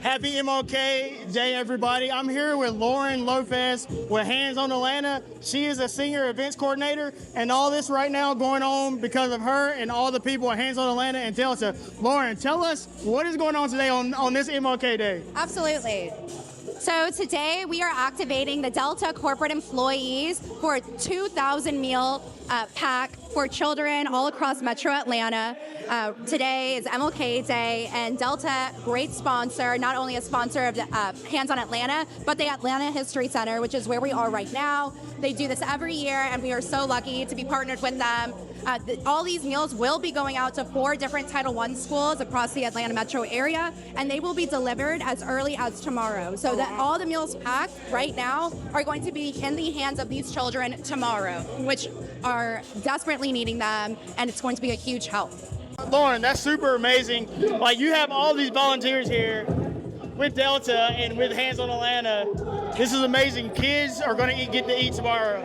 Happy MLK Day, everybody. I'm here with Lauren Lopez with Hands on Atlanta. She is a senior events coordinator, and all this right now going on because of her and all the people at Hands on Atlanta and Delta. Lauren, tell us what is going on today on this MLK Day. Absolutely. So today we are activating the Delta corporate employees for a 2,000 meal pack for children all across Metro Atlanta. Today is MLK Day, and Delta, great sponsor, not only a sponsor of the Hands on Atlanta, but the Atlanta History Center, which is where we are right now. They do this every year, and we are so lucky to be partnered with them. All these meals will be going out to 4 different Title I schools across the Atlanta metro area, and they will be delivered as early as tomorrow. So that all the meals packed right now are going to be in the hands of these children tomorrow, which are desperately needing them, and it's going to be a huge help. Lauren, that's super amazing. Like, you have all these volunteers here with Delta and with Hands on Atlanta. This is amazing. Kids are going to get to eat tomorrow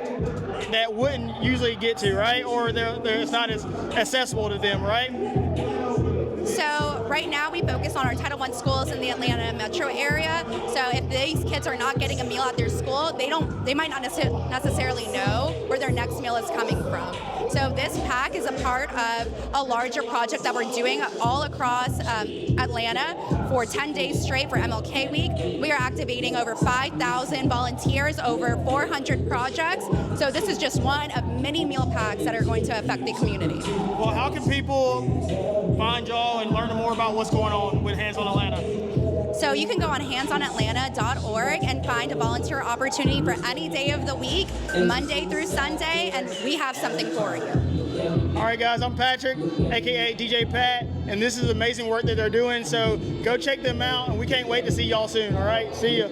that wouldn't usually get to, right? Or it's not as accessible to them, right? So right now we focus on our Title I schools in the Atlanta metro area. So if these kids are not getting a meal at their school, they might not necessarily know where their next meal is coming from. So this pack is a part of a larger project that we're doing all across Atlanta for 10 days straight for MLK Week. We are activating over 5,000 volunteers, over 400 projects. So this is just one of many meal packs that are going to affect the community. Well, how can people find y'all and learn more about what's going on with Hands on Atlanta? So you can go on handsonatlanta.org and find a volunteer opportunity for any day of the week, Monday through Sunday, and we have something for you. All right, guys, I'm Patrick, aka DJ Pat, and this is amazing work that they're doing. So go check them out, and we can't wait to see y'all soon. All right, see ya.